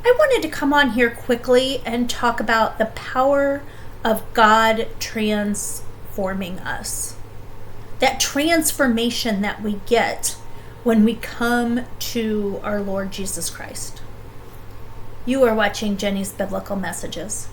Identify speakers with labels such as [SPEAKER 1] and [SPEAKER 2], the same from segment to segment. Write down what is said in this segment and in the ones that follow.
[SPEAKER 1] I wanted to come on here quickly and talk about the power of God transforming us. That transformation that we get when we come to our Lord Jesus Christ. You are watching Jenny's Biblical Messages.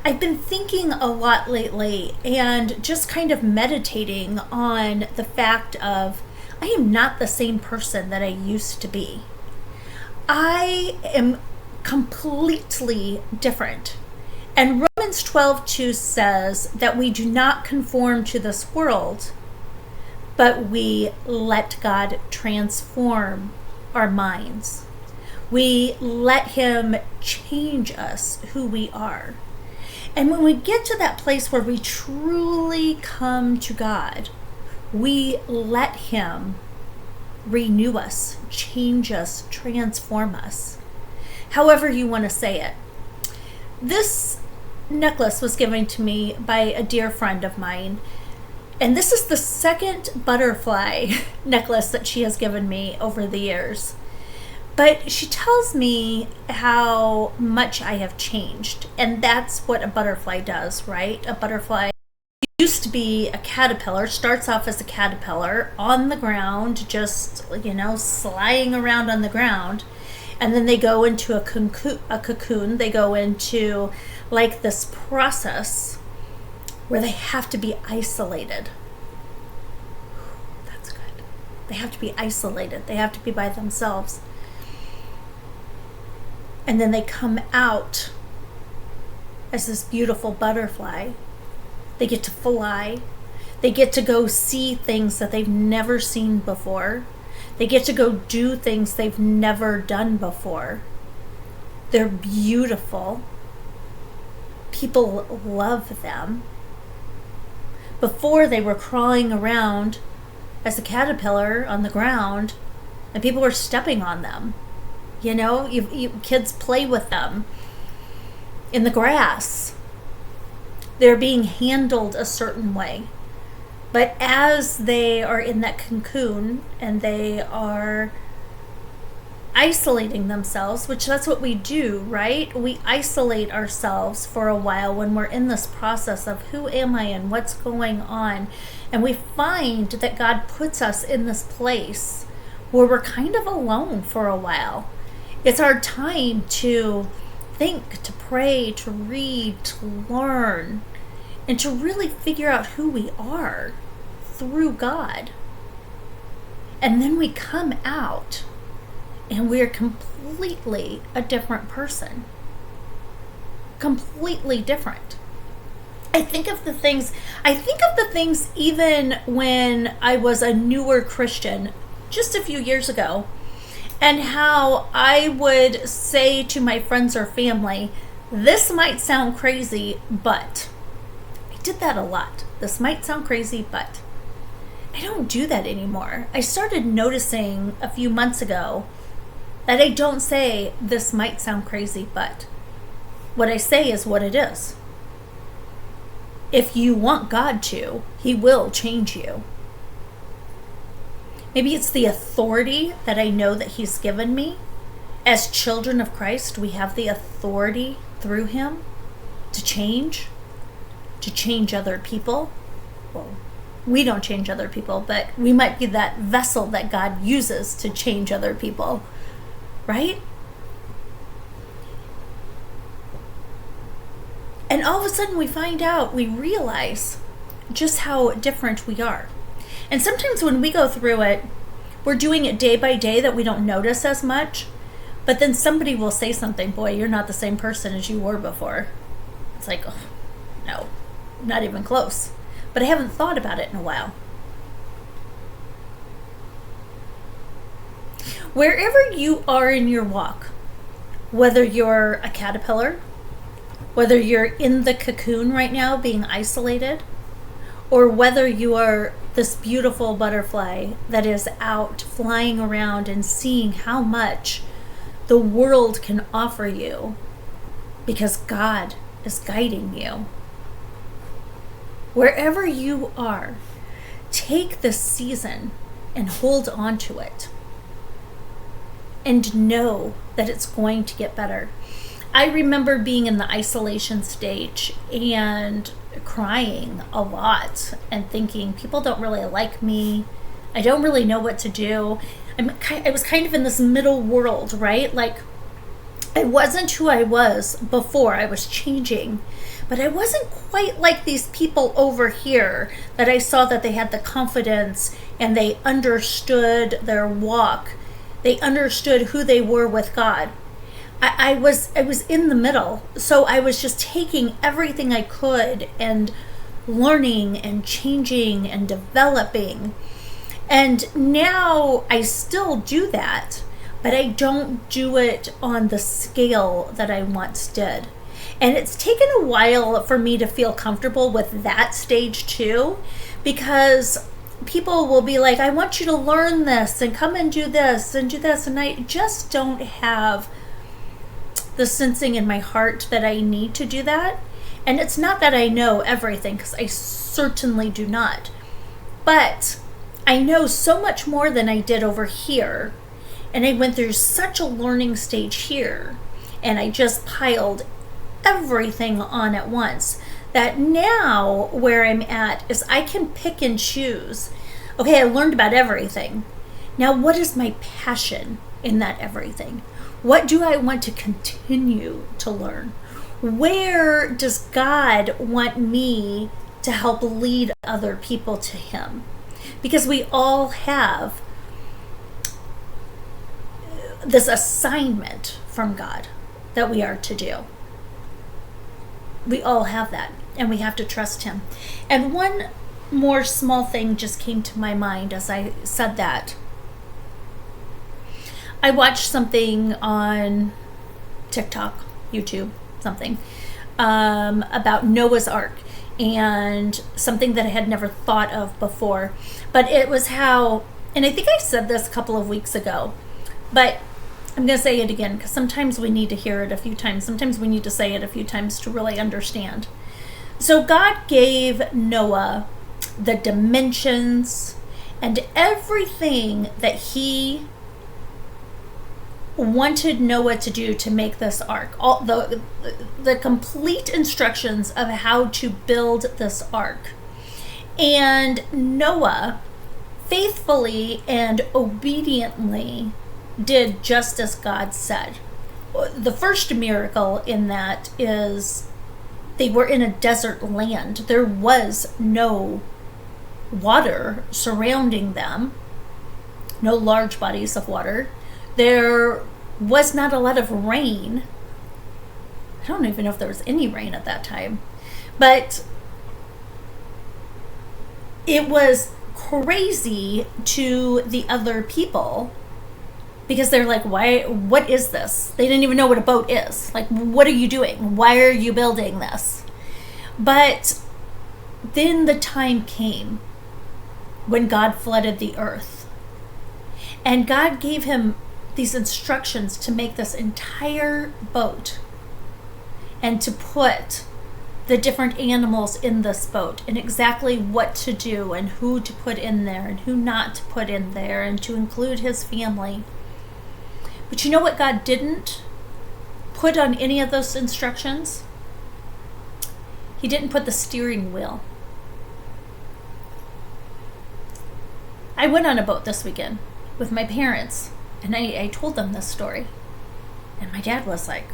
[SPEAKER 1] I've been thinking a lot lately and just kind of meditating on the fact of I am not the same person that I used to be. I am completely different. And Romans 12:2 says that we do not conform to this world, but we let God transform our minds. We let Him change us who we are. And when we get to that place where we truly come to God, we let Him renew us, change us, transform us. However you want to say it. This necklace was given to me by a dear friend of mine. And this is the second butterfly necklace that she has given me over the years. But she tells me how much I have changed. And that's what a butterfly does, right? A butterfly used to be a caterpillar, starts off as a caterpillar on the ground, just, sliding around on the ground. And then they go into a cocoon. They go into like this process where they have to be isolated. That's good. They have to be isolated. They have to be by themselves. And then they come out as this beautiful butterfly. They get to fly. They get to go see things that they've never seen before. They get to go do things they've never done before. They're beautiful. People love them. Before, they were crawling around as a caterpillar on the ground, and people were stepping on them. Kids play with them in the grass. They're being handled a certain way. But as they are in that cocoon and they are isolating themselves, which that's what we do, right? We isolate ourselves for a while when we're in this process of who am I and what's going on. And we find that God puts us in this place where we're kind of alone for a while. It's our time to think, to pray, to read, to learn, and to really figure out who we are through God. And then we come out and we're completely a different person. Completely different. I think of the things even when I was a newer Christian just a few years ago, and how I would say to my friends or family, this might sound crazy, but I did that a lot. This might sound crazy, but I don't do that anymore. I started noticing a few months ago that I don't say this might sound crazy, but what I say is what it is. If you want God to, He will change you. Maybe it's the authority that I know that He's given me. As children of Christ, we have the authority through Him to change other people. Well, we don't change other people, but we might be that vessel that God uses to change other people, right? And all of a sudden we realize just how different we are. And sometimes when we go through it, we're doing it day by day that we don't notice as much. But then somebody will say something, boy, you're not the same person as you were before. It's like, oh, no, not even close. But I haven't thought about it in a while. Wherever you are in your walk, whether you're a caterpillar, whether you're in the cocoon right now being isolated, or whether you are this beautiful butterfly that is out flying around and seeing how much the world can offer you because God is guiding you. Wherever you are, take this season and hold on to it. and know that it's going to get better. I remember being in the isolation stage and crying a lot and thinking, people don't really like me. I don't really know what to do. I was kind of in this middle world, right? Like, I wasn't who I was before. I was changing, but I wasn't quite like these people over here that I saw that they had the confidence and they understood their walk. They understood who they were with God. I was in the middle. So I was just taking everything I could and learning and changing and developing. And now I still do that, but I don't do it on the scale that I once did. And it's taken a while for me to feel comfortable with that stage too, because people will be like, I want you to learn this and come and do this and do this. And I just don't have the sensing in my heart that I need to do that. And it's not that I know everything, because I certainly do not. But I know so much more than I did over here. And I went through such a learning stage here. And I just piled everything on at once, that now where I'm at is I can pick and choose. Okay, I learned about everything. Now, what is my passion in that everything? What do I want to continue to learn? Where does God want me to help lead other people to Him? Because we all have this assignment from God that we are to do. We all have that, and we have to trust Him. And one more small thing just came to my mind as I said that. I watched something on TikTok, YouTube, something, about Noah's Ark, and something that I had never thought of before. But it was how, and I think I said this a couple of weeks ago, but I'm going to say it again, because sometimes we need to hear it a few times. Sometimes we need to say it a few times to really understand. So God gave Noah the dimensions and everything that He wanted Noah to do to make this ark. All the complete instructions of how to build this ark. And Noah faithfully and obediently did just as God said. The first miracle in that is they were in a desert land. There was no water surrounding them, no large bodies of water. There was not a lot of rain. I don't even know if there was any rain at that time, but it was crazy to the other people, because they're like, why, what is this? They didn't even know what a boat is. Like, what are you doing? Why are you building this? But then the time came when God flooded the earth. And God gave him these instructions to make this entire boat and to put the different animals in this boat and exactly what to do and who to put in there and who not to put in there, and to include his family. But you know what God didn't put on any of those instructions? He didn't put the steering wheel. I went on a boat this weekend with my parents, and I told them this story. And my dad was like,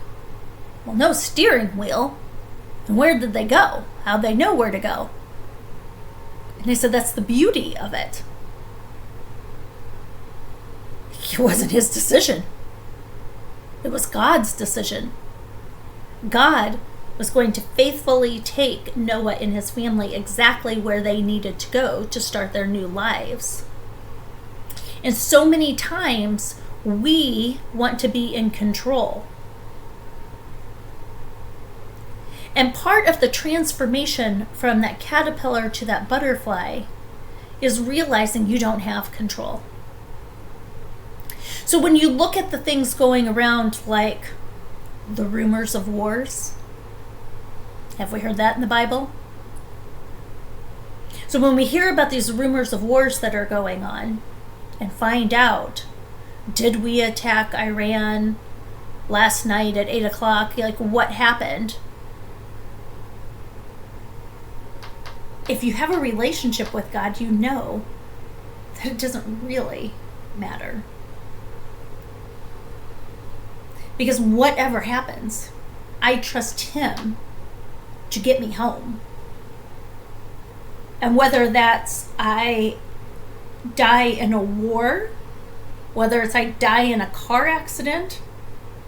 [SPEAKER 1] well, no steering wheel. And where did they go? How'd they know where to go? And I said, that's the beauty of it. It wasn't his decision. It was God's decision. God was going to faithfully take Noah and his family exactly where they needed to go to start their new lives. And so many times we want to be in control. And part of the transformation from that caterpillar to that butterfly is realizing you don't have control. So when you look at the things going around, like the rumors of wars, have we heard that in the Bible? So when we hear about these rumors of wars that are going on and find out Did we attack Iran last night at 8 o'clock? Like, what happened? If you have a relationship with God, you know that it doesn't really matter. Because whatever happens, I trust Him to get me home. And whether that's I die in a war, whether it's I die in a car accident,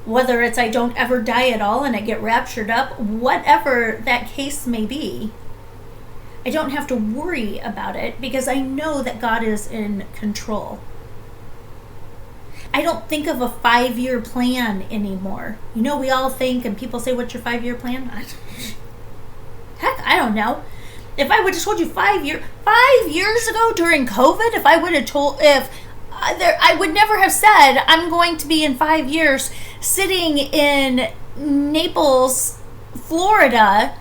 [SPEAKER 1] whether it's I don't ever die at all and I get raptured up, whatever that case may be, I don't have to worry about it because I know that God is in control. I don't think of a 5-year plan anymore. You know, we all think, and people say, what's your 5-year plan? Heck, I don't know. If I would have told you 5 years ago during COVID, if I would have told, I would never have said, I'm going to be in 5 years sitting in Naples, Florida,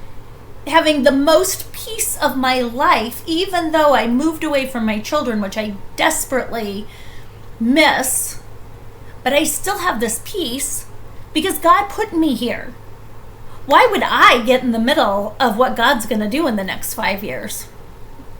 [SPEAKER 1] having the most peace of my life, even though I moved away from my children, which I desperately miss. But I still have this peace because God put me here. Why would I get in the middle of what God's going to do in the next 5 years?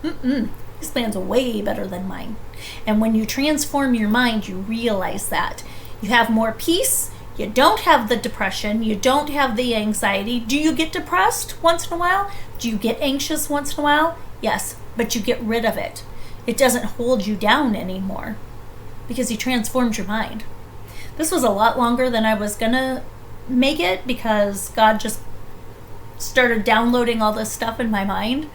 [SPEAKER 1] His plan's way better than mine. And when you transform your mind, you realize that. You have more peace. You don't have the depression. You don't have the anxiety. Do you get depressed once in a while? Do you get anxious once in a while? Yes, but you get rid of it. It doesn't hold you down anymore because He transformed your mind. This was a lot longer than I was going to make it because God just started downloading all this stuff in my mind.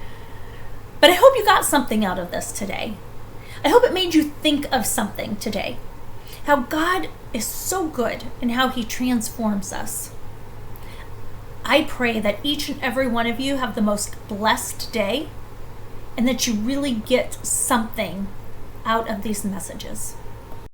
[SPEAKER 1] But I hope you got something out of this today. I hope it made you think of something today. How God is so good and how He transforms us. I pray that each and every one of you have the most blessed day and that you really get something out of these messages.